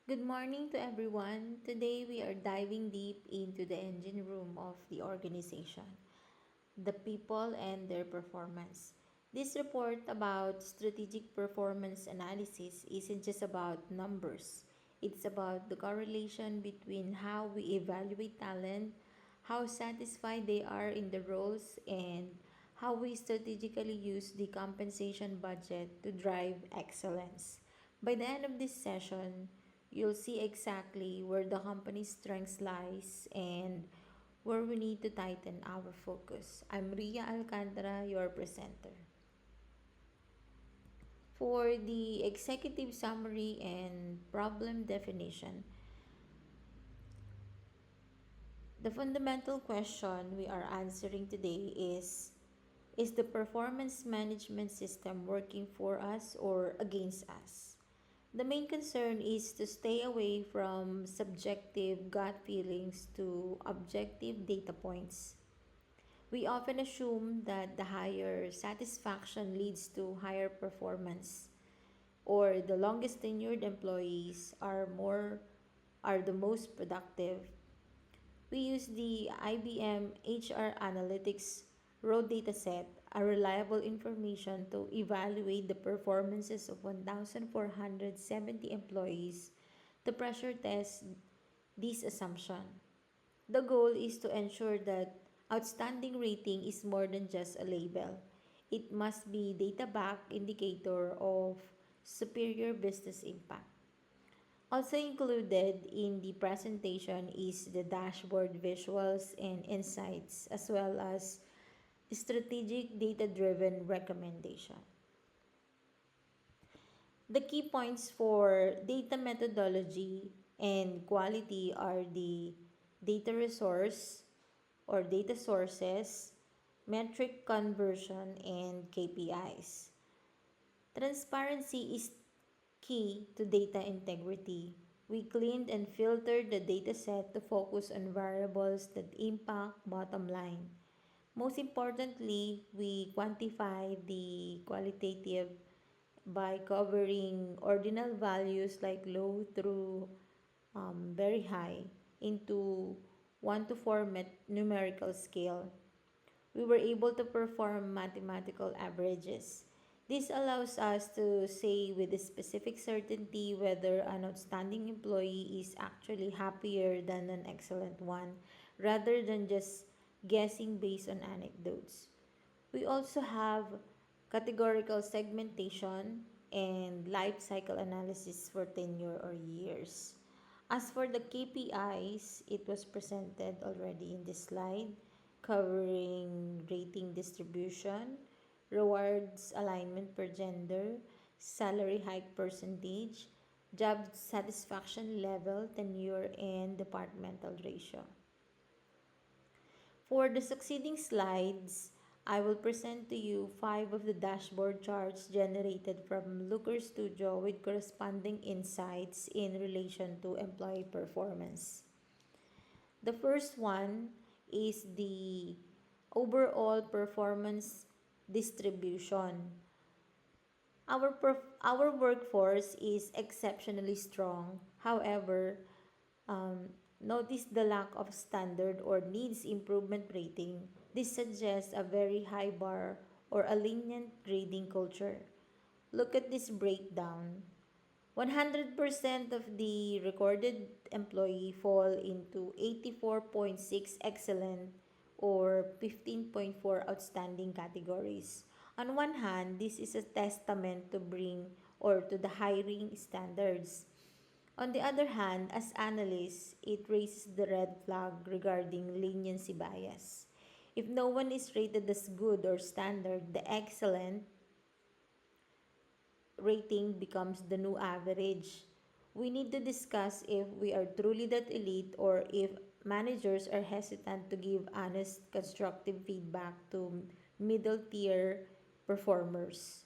Good morning to everyone. Today we are diving deep into the engine room of the organization, the people and their performance. This report about strategic performance analysis isn't just about numbers, it's about the correlation between how we evaluate talent, how satisfied they are in the roles, and how we strategically use the compensation budget to drive excellence. By the end of this session, you'll see exactly where the company's strengths lies and where we need to tighten our focus. I'm Ria Alcantara, your presenter. For the executive summary and problem definition, the fundamental question we are answering today is the performance management system working for us or against us? The main concern is to stay away from subjective gut feelings to objective data points. We often assume that the higher satisfaction leads to higher performance, or the longest tenured employees are the most productive. We use the IBM HR Analytics raw dataset, a reliable information to evaluate the performances of 1,470 employees to pressure test this assumption. The goal is to ensure that outstanding rating is more than just a label. It must be data-backed indicator of superior business impact. Also included in the presentation is the dashboard visuals and insights as well as strategic data-driven recommendation. The key points for data methodology and quality are the data resource or data sources, metric conversion, and KPIs. Transparency is key to data integrity. We cleaned and filtered the dataset to focus on variables that impact bottom line. Most importantly, we quantify the qualitative by covering ordinal values like low through very high into 1 to 4 numerical scale. We were able to perform mathematical averages. This allows us to say with a specific certainty whether an outstanding employee is actually happier than an excellent one, rather than just guessing based on anecdotes. We also have categorical segmentation and life cycle analysis for tenure or years. As for the KPIs, it was presented already in this slide, covering rating distribution, rewards alignment per gender, salary hike percentage, job satisfaction level, tenure, and departmental ratio. For the succeeding slides, I will present to you 5 of the dashboard charts generated from Looker Studio with corresponding insights in relation to employee performance. The first one is the overall performance distribution. Our workforce is exceptionally strong. However, um, notice the lack of standard or needs improvement rating. This suggests a very high bar or a lenient grading culture. Look at this breakdown. 100% of the recorded employee fall into 84.6 excellent or 15.4 outstanding categories. On one hand, this is a testament to bring or to the hiring standards. On the other hand, as analysts, it raises the red flag regarding leniency bias. If no one is rated as good or standard, the excellent rating becomes the new average. We need to discuss if we are truly that elite or if managers are hesitant to give honest, constructive feedback to middle tier performers.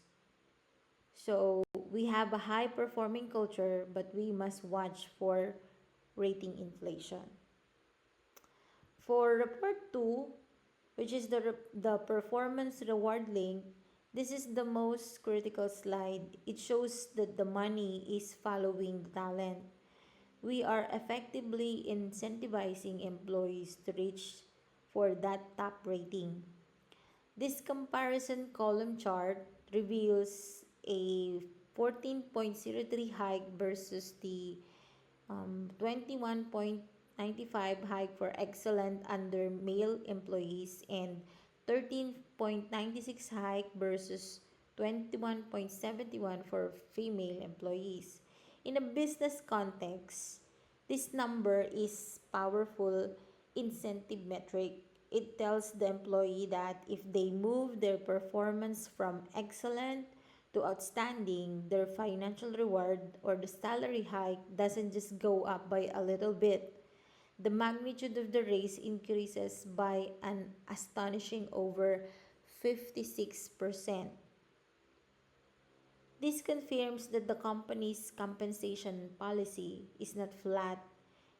So, we have a high performing culture, but we must watch for rating inflation. For report 2, which is the performance reward link, this is the most critical slide. It shows that the money is following the talent. we are effectively incentivizing employees to reach for that top rating. This comparison column chart reveals a 14.03 hike versus the 21.95 hike for excellent under male employees and 13.96 hike versus 21.71 for female employees. In a business context, this number is powerful incentive metric. It tells the employee that if they move their performance from excellent to outstanding, their financial reward or the salary hike doesn't just go up by a little bit. The magnitude of the raise increases by an astonishing over 56%. This confirms that the company's compensation policy is not flat.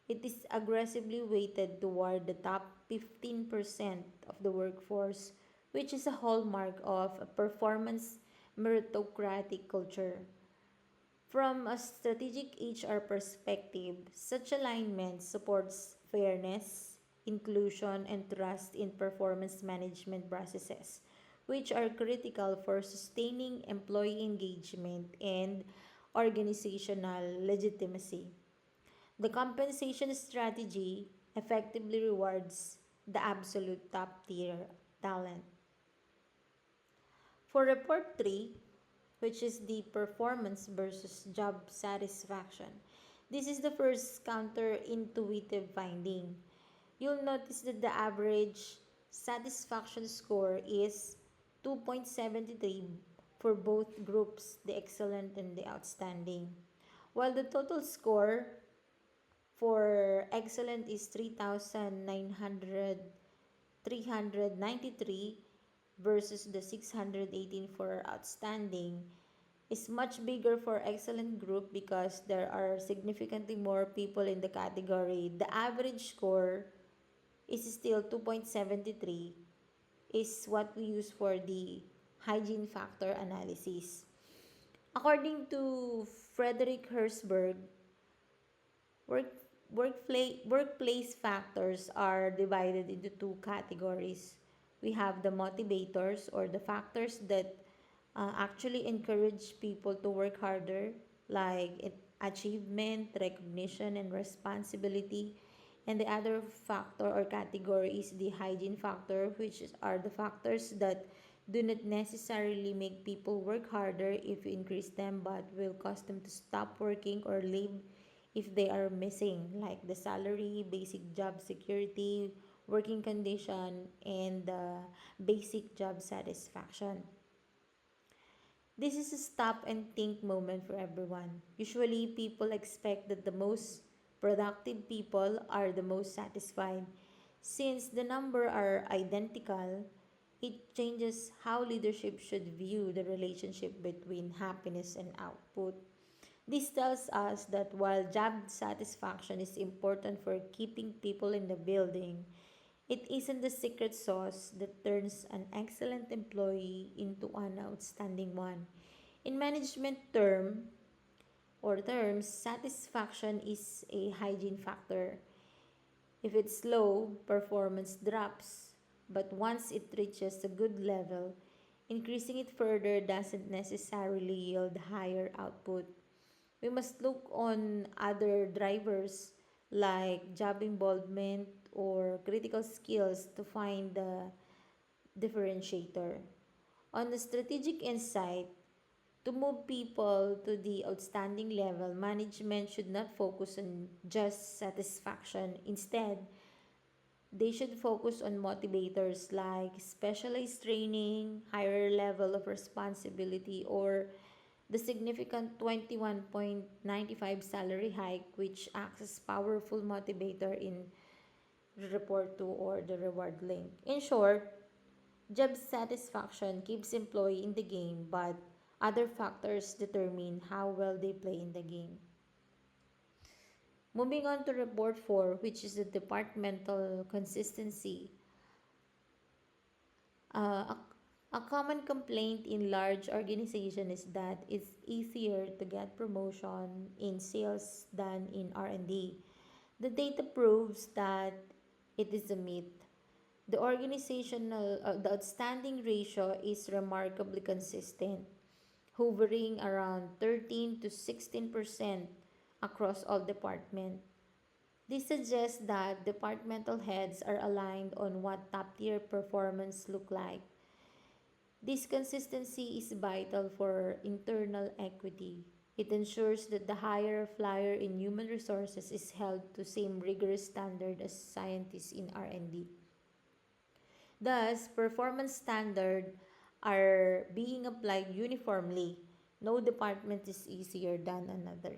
It is aggressively weighted toward the top 15% of the workforce, which is a hallmark of a performance meritocratic culture. From a strategic HR perspective, such alignment supports fairness, inclusion, and trust in performance management processes, which are critical for sustaining employee engagement and organizational legitimacy. The compensation strategy effectively rewards the absolute top tier talent. For report 3, which is the performance versus job satisfaction, this is the first counterintuitive finding. You'll notice that the average satisfaction score is 2.73 for both groups, the excellent and the outstanding, while the total score for excellent is 3,393 versus the 618 for outstanding is much bigger for excellent group because there are significantly more people in the category. The average score is still 2.73 is what we use for the hygiene factor analysis. According to Frederick Herzberg, work, workplace factors are divided into two categories. We have the motivators or the factors that actually encourage people to work harder, like achievement, recognition, and responsibility. And the other factor or category is the hygiene factor, are the factors that do not necessarily make people work harder if you increase them, but will cause them to stop working or leave if they are missing, like the salary, basic job security, working condition, and the basic job satisfaction. This is a stop and think moment for everyone. Usually, people expect that the most productive people are the most satisfied. Since the number are identical, it changes how leadership should view the relationship between happiness and output. This tells us that while job satisfaction is important for keeping people in the building, it isn't the secret sauce that turns an excellent employee into an outstanding one. In management terms, satisfaction is a hygiene factor. If it's low, performance drops. But once it reaches a good level, increasing it further doesn't necessarily yield higher output. We must look on other drivers like job involvement or critical skills to find the differentiator. On the strategic insight, to move people to the outstanding level, management should not focus on just satisfaction. Instead, they should focus on motivators like specialized training, higher level of responsibility, or the significant 21.95 salary hike, which acts as powerful motivator in report to or the reward link. In short, job satisfaction keeps employee in the game, but other factors determine how well they play in the game. Moving on to report 4, which is the departmental consistency. Uh, A common complaint in large organizations is that it's easier to get promotion in sales than in R&D. The data proves that it is a myth. The outstanding ratio is remarkably consistent, hovering around 13 to 16% across all departments. This suggests that departmental heads are aligned on what top tier performance look like. This consistency is vital for internal equity. It ensures that the higher flyer in human resources is held to same rigorous standard as scientists in R&D. Thus, performance standards are being applied uniformly. No department is easier than another.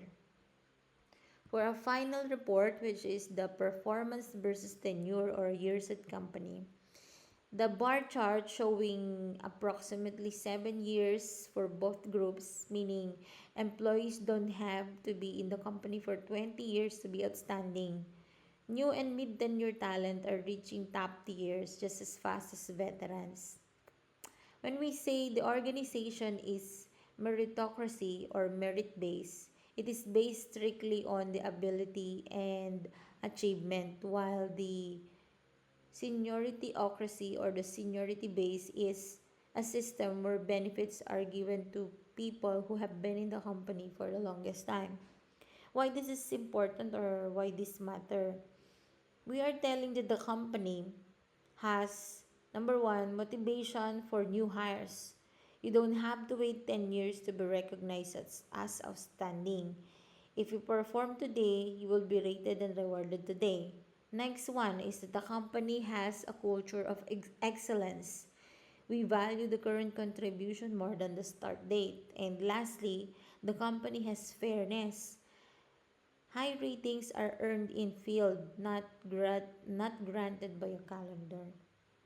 For a final report, which is the performance versus tenure or years at company, the bar chart showing approximately 7 years for both groups, meaning employees don't have to be in the company for 20 years to be outstanding. New and mid tenure talent are reaching top tiers just as fast as veterans. When we say the organization is meritocracy or merit based, it is based strictly on the ability and achievement, while the seniorityocracy or the seniority base is a system where benefits are given to people who have been in the company for the longest time. Why this is important or why this matter? We are telling that the company has number one, motivation for new hires. You don't have to wait 10 years to be recognized as outstanding. If you perform today, you will be rated and rewarded today. Next one is that the company has a culture of excellence. We value the current contribution more than the start date. And lastly, the company has fairness. High ratings are earned in field, not granted by a calendar.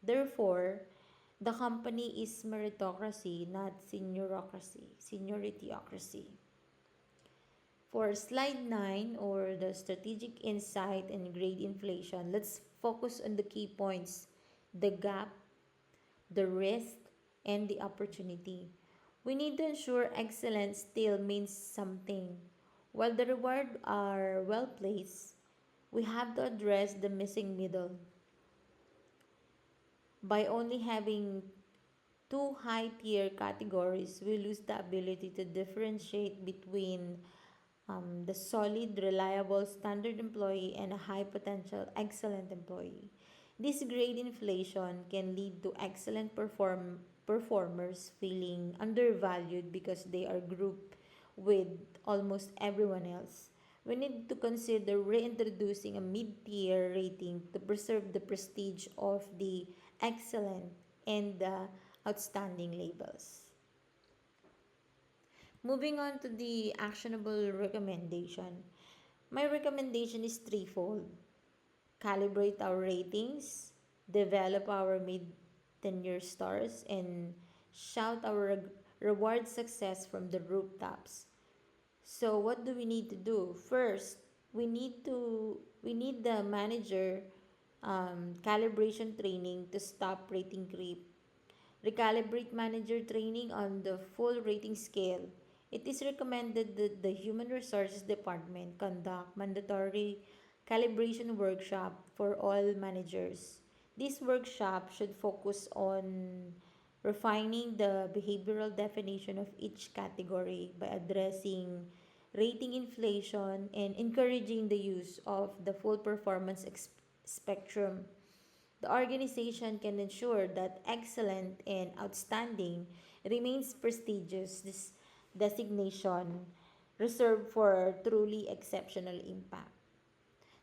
Therefore, the company is meritocracy, not seniorityocracy. For slide 9 or the strategic insight and grade inflation, let's focus on the key points: the gap, the risk, and the opportunity. We need to ensure excellence still means something. While the rewards are well placed, we have to address the missing middle. By only having two high tier categories, we lose the ability to differentiate between the solid, reliable, standard employee and a high potential, excellent employee. This grade inflation can lead to excellent performers feeling undervalued because they are grouped with almost everyone else. We need to consider reintroducing a mid tier rating to preserve the prestige of the excellent and the outstanding labels. Moving on to the actionable recommendation. My recommendation is threefold: calibrate our ratings, develop our mid tenure stars, and shout our reward success from the rooftops. So what do we need to do? First, we need the manager calibration training to stop rating creep. Recalibrate manager training on the full rating scale. It is recommended that the Human Resources Department conduct mandatory calibration workshop for all managers. This workshop should focus on refining the behavioral definition of each category by addressing rating inflation and encouraging the use of the full performance spectrum. The organization can ensure that excellent and outstanding remains prestigious this designation reserved for truly exceptional impact.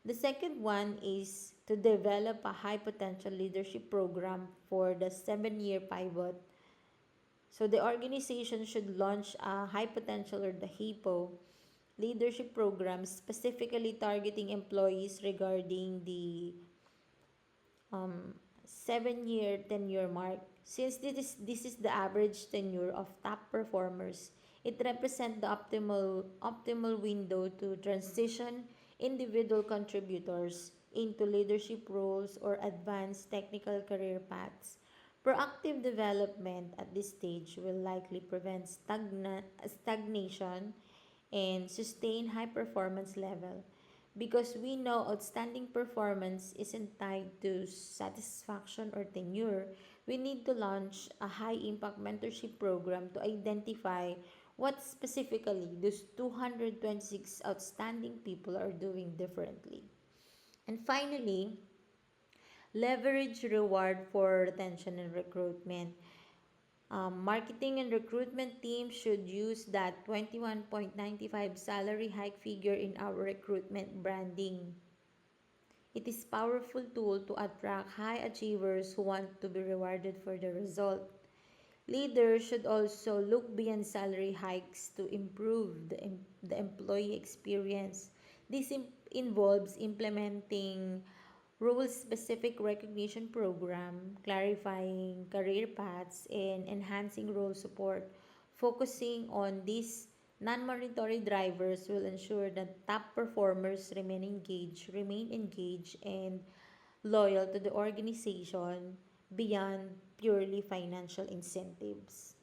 The second one is to develop a high potential leadership program for the 7 year pivot. So the organization should launch a high potential or the HIPO leadership program specifically targeting employees regarding the 7 year tenure mark. Since this is the average tenure of top performers, it represents the optimal window to transition individual contributors into leadership roles or advanced technical career paths. Proactive development at this stage will likely prevent stagnation and sustain high performance level because we know outstanding performance isn't tied to satisfaction or tenure. We need to launch a high impact mentorship program to identify what specifically those 226 outstanding people are doing differently. And finally, leverage reward for retention and recruitment. Marketing and recruitment teams should use that 21.95 salary hike figure in our recruitment branding. It is a powerful tool to attract high achievers who want to be rewarded for the result. Leaders should also look beyond salary hikes to improve the employee experience. This involves implementing role-specific recognition program, clarifying career paths, and enhancing role support. Focusing on these non-monetary drivers will ensure that top performers remain engaged, and loyal to the organization beyond purely financial incentives.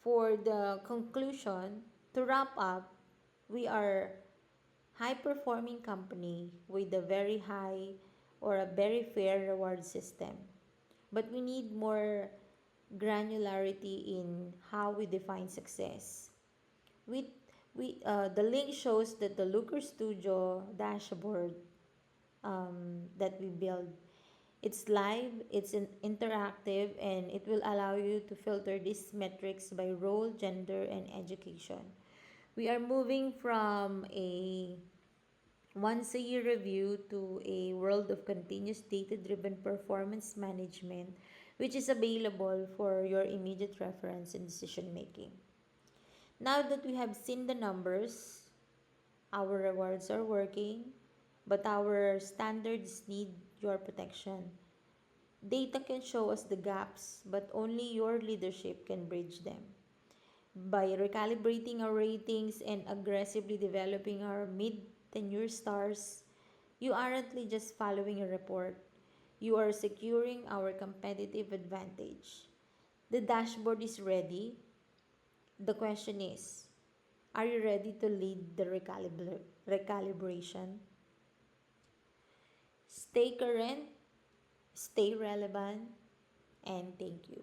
For the conclusion, to wrap up, we are high performing company with a very high or a very fair reward system. But we need more granularity in how we define success. We, the link shows that the Looker Studio dashboard that we build, it's live, it's interactive, and it will allow you to filter these metrics by role, gender, and education. We are moving from a once a year review to a world of continuous data driven performance management, which is available for your immediate reference in decision making. Now that we have seen the numbers, our rewards are working, but our standards need your protection. Data can show us the gaps, but only your leadership can bridge them. By recalibrating our ratings and aggressively developing our mid tenure stars, you aren't just following a report, you are securing our competitive advantage. The dashboard is ready. The question is, are you ready to lead the recalibration? Stay current, stay relevant, and thank you.